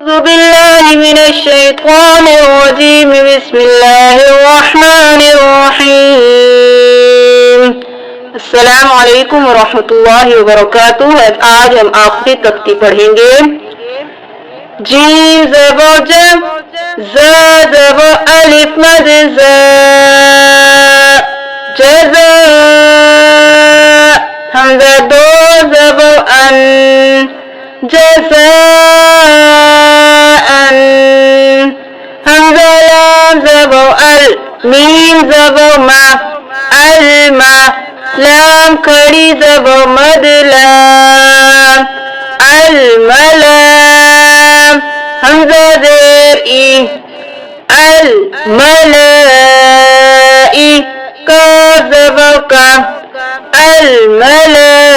أعوذ بالله من الشيطان الرجيم بسم الله الرحمن الرحيم السلام علیکم ورحمۃ اللہ وبرکاتہ۔ آج ہم آخری تختی پڑھیں گے۔ جیم زبر جم، ز زبر الف مد ز، جزاء، حمزہ دو زبر ان، جزاء، حمزہ لام زبر ال، میم زبر ما، الما، لام کھڑی زبر مد لام، الملام، حمزہ زیر ای، الملائی، کاف زبر کا، الملائکہ،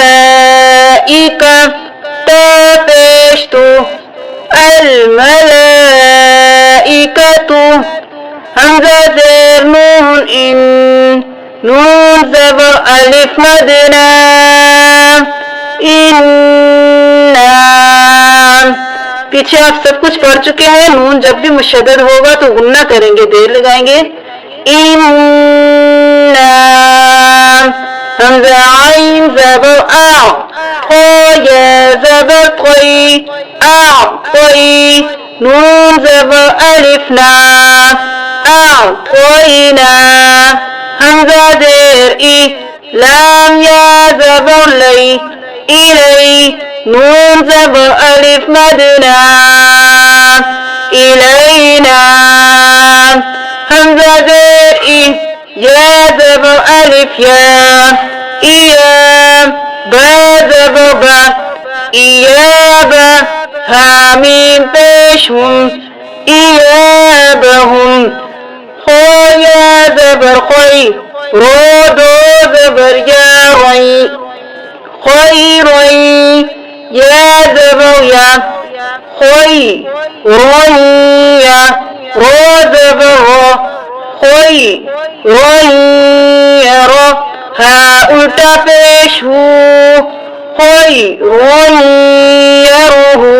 تا پیش تو، الملائکۃ، حمزہ زیر نون ان، نون زبر الف مدنا، پیچھے آپ سب کچھ پڑھ چکے ہیں۔ نون جب بھی مشدد ہوگا تو غنہ کریں گے، دیر لگائیں گے۔ حمزہ عین زبر آ، یا زبر قی، اعطی، نون زبر الف نا، اعطینا، حمزہ زیر ای، لام یا زبر لی، الی، نون زبر الف مدنا، الینا، حمزہ زیر ای، یا زبر الف یا، ایام، با زبر با، ایابا، حامیم پیش ہم، ایابہم، خو یا زبر خوی، رو دو زبر یا روی، خیروی، یا زبر یا، خوی، رویا، رو زبر رو، خوی، رویا رو، ہا الٹا پیش ہو، خوی، رویا روہو۔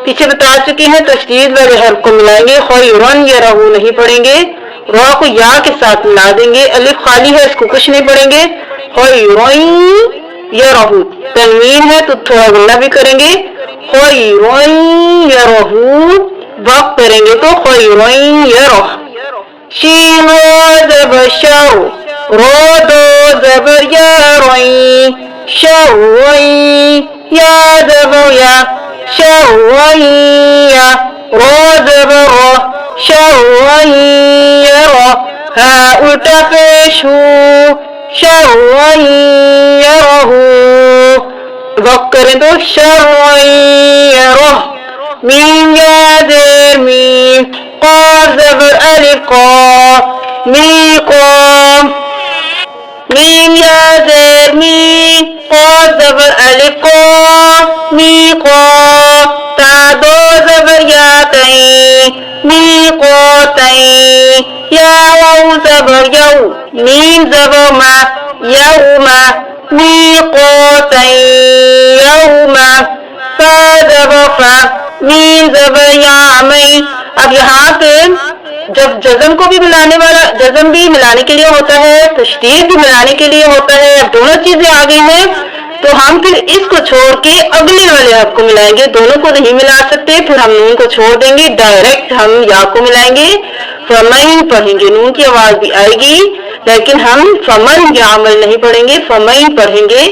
پیچھے بتا چکی ہیں، تشدید والے حرف کو ملائیں گے، خوی رن یا رہو نہیں پڑھیں گے، را کو یا کے ساتھ ملا دیں گے، الف خالی ہے اس کو کچھ نہیں پڑھیں گے، خوی روئی یا رہو، تنوین ہے تو تھوڑا غنہ بھی کریں گے، خوی روئی یا رہو، وقت کریں گے تو خوی روئی یا رہ، شین رو زبر شو، رو دو زبر یا روئی، شوئی، یا زبر یا، شوئی، رو زبر رو، شوئی رو، ہا الٹا پیش ہو، شوئی رہو، وقت کریں تو شوئی رہ، میم یا زیر میم، قاف زبر الف قا، می قام، میم یا زیر میم، قاف زبر الف قا، می قا، تا دو زبر یا تئیں، می قاتئیں، یا واو زبر یو، میم زبر ما، یوما، می قاتئیں یوما، فا زبر فا، میم زبر یعمی۔ اب یہاں پہ جب جزم کو بھی ملانے والا، جزم بھی ملانے کے لیے ہوتا ہے، تشدید بھی ملانے کے لیے ہوتا ہے، اب دونوں چیزیں آ گئی ہیں تو ہم پھر اس کو چھوڑ کے اگلے والے حرف کو ملائیں گے، دونوں کو نہیں ملا سکتے، پھر ہم نون کو چھوڑ دیں گے، ڈائریکٹ ہم یا کو ملائیں گے، فمین پڑھیں گے، نون کی آواز بھی آئے گی لیکن ہم فمن یا عمل نہیں پڑھیں گے، فمین پڑھیں گے،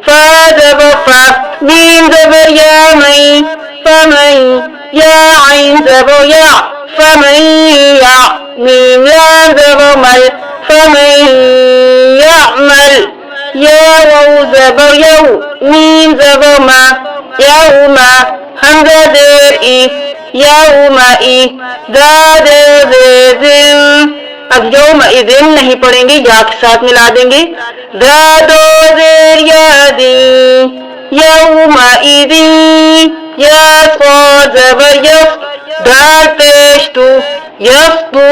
فا زبر فا، میم زبر یا مئی، فمین، یا عین زبر یا، فمن یا، میم لام زبر مل، فمن یعمل، یا واو زبر یو، میم زبر ما، یوما، حمزہ زیر ای، یومئی، زاد زن، اب یومئذن نہیں پڑھیں گے، یا کے ساتھ ملا دیں گے، زادو زیر یا دین، یومئذین، یا صا زبر یف، دال پیش تو، یفتو،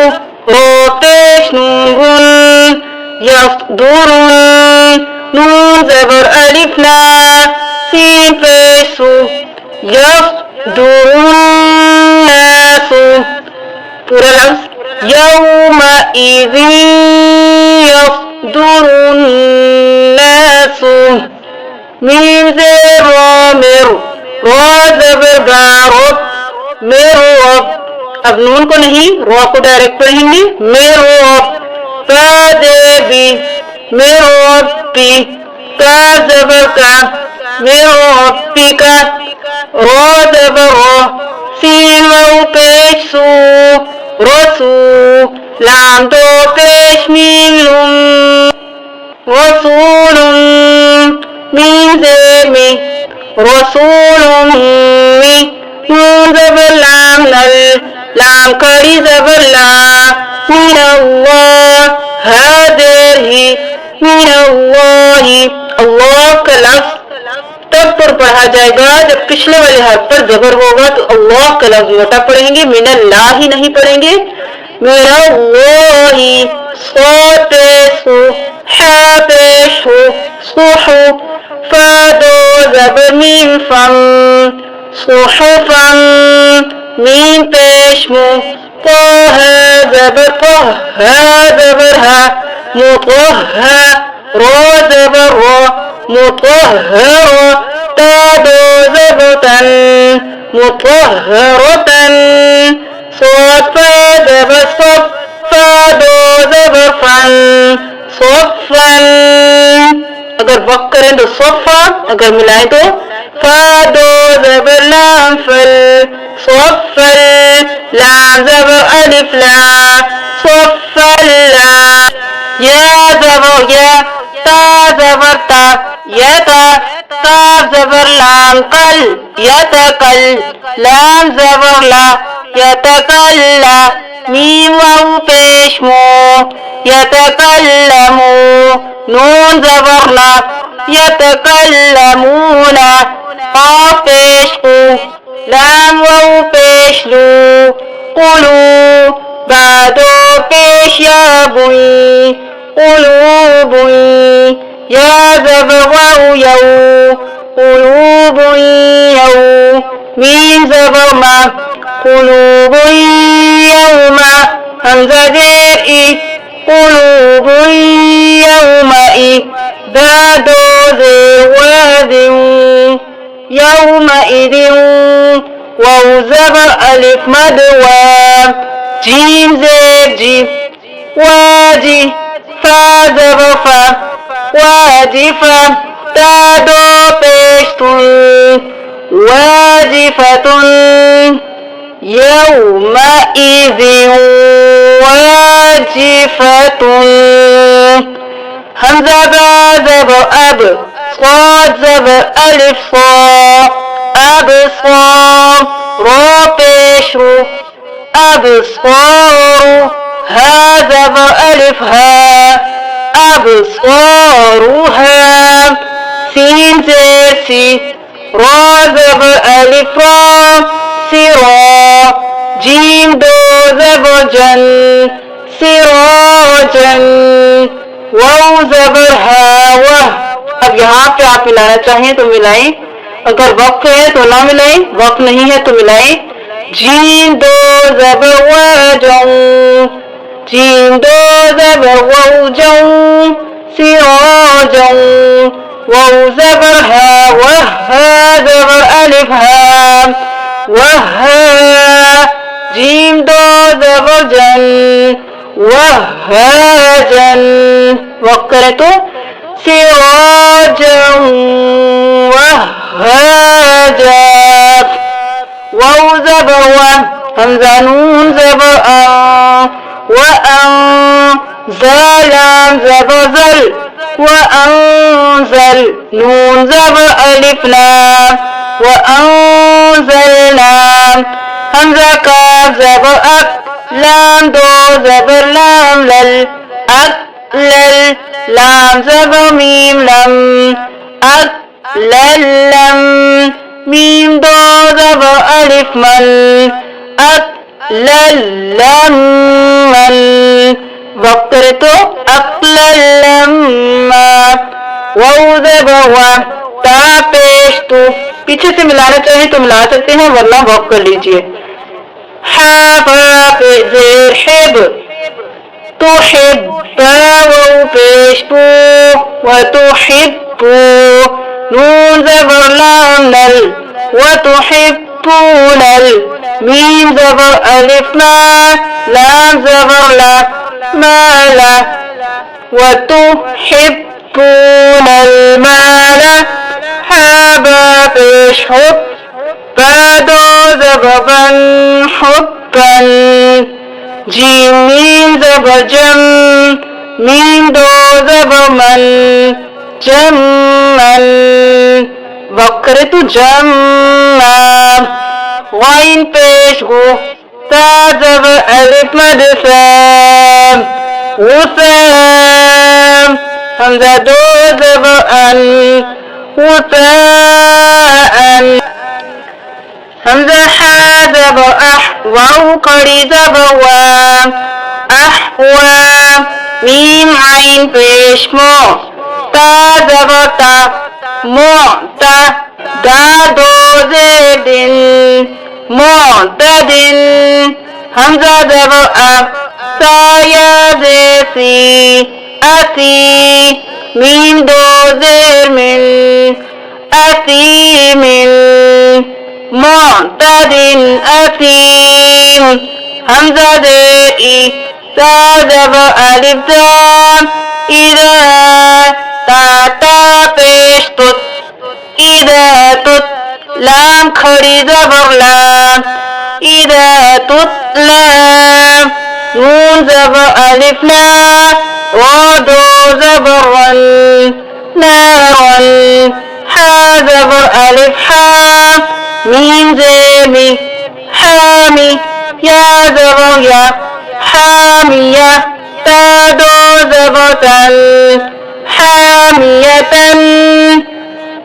رو پیش نون غن، یفدرن، نون زبر الف نا، سین پیش سو، یفدرن، پورا لفظ یومئذ یصدر الناس میم زیر را مر را زبر گا رب مر رب اب نون کو نہیں را کو ڈائریکٹ پڑھیں گے مر رب فا دے بی مر ربی کا زبر کا مر ربی کا را زبر را سین و پیش سو رسو لام تو پیش میم لم رسول میم زیمی رسول می نون زبر لام نل لام کڑی زبر لا من اللہ حاضر ہی من اللہ اللہ کا لفظ تب پر پڑھا جائے گا جب پچھلے والے حرف پر زبر ہوگا تو اللہ کا لفظ وٹا پڑھیں گے من اللہ ہی نہیں پڑھیں گے من اللہ صاد پیش ہو حا پیش ہو صحو فا دو زبر میم فم صحفم میم پیش مو طه زبر طه ها زبر ها مطه را زبر را مطهر تا دو زبر تن مطهرتن صاد فا زبر صف فا دو زبر فن صفن اگر وقت کریں تو صفا اگر ملائیں تو فا دو زبر لام فل صفل لام زبر الف لا صفل لا یا زبر یا تا زبر تا یا تا زبر لام قل یتقل لام زبر لا یتقلا میم واو پیش مو یتکلمو نون زبر لا یتکلمون قاف پیش قو لام واو پیش لو قلو بعدو پیش یا بوئی قلوبوئی یا زبر واو یو قلوبوئی یو میم زبر ما قلوبوئی یوما حمزہ زیر ای قلوبوئی یومئی دادو زیر وادن یومئذ واو زبر الف مد وام جیم زیر جیم واجی فا زبر فا واجفا دادو پیشتن واجفتن يومئذ واجفة همزة با زبر أب صاد زبر ألف صا أبصار را پیش رو أبصار ها زبر ألف ها أبصارها سين زير سي را زبر ألف را سرا جیم دو زبر جن سراجن واو زبر ہا وہ اب یہاں پہ آپ ملانا چاہیں تو ملائیں اگر وقت ہے تو نہ ملائیں وقت نہیں ہے تو ملائیں جیم دو زبر وجن جیم دو زبر وجن سراجن واو زبر ہا وہا زبر الف ہا وہا جیم دو زبر جن وہاجن وقت کرے تو سراجن وہاجا واو زبر و حمزہ نون زبر وأن زلام زبر زل وأنزل نون زبر ألف لام وأنزلنا همزة كاف زبر أك لام دو زبر لام لل أكلل لام زبر ميم لم أكلل ميم دو زبر ألف مل أكلل مل وقت تو أكلل واو زبر و تا پیش تو پیچھے سے ملانا چاہیں تو ملا سکتے ہیں ورنہ وقت کر لیجئے حا زیر حب تحب واو پیش بو وتحب نون زبر لام نل وتحبون ميم زبر ألف ما لام زبر لا ما لا وتحبون المال حابا پیش حب بادو زبر حبا جيم ميم زبر جم ميم دو زبر من جمن بکرت جمع غین پیش گو تا زبر الف مد فام وسام حمزہ دو زبر ان وساء حمزہ حا زبر اح واو قری زبر وام احوام میم عین پیش مو تا زبر تا معتا دا دو زیدن معتدن حمزہ زبر اب سایہ زیسی اسی میم دو زیر من اسی من معتدن اثیم حمزہ زی تا زبر الف زام اذا تا تا پیش تت اذا تت لام کھڑی زبر لام اذا تت لام نون زبر الف نا و دو زبر رن نارن حا زبر الف حا میم زیمی حامی یا زبر یا حامیہ تا دو زبر تن حامیتن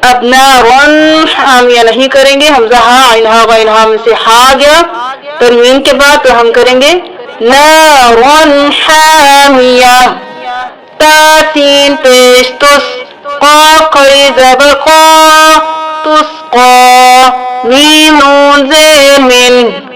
اب نارن حامیہ نہیں کریں گے حمزہ ہا عین ہا غین ہا میں سے ہا گیا تنوین کے بعد تو ہم کریں گے نارن حامیہ تا سین پیش تس قاف قری زبر قا تسقا میم نون زیر من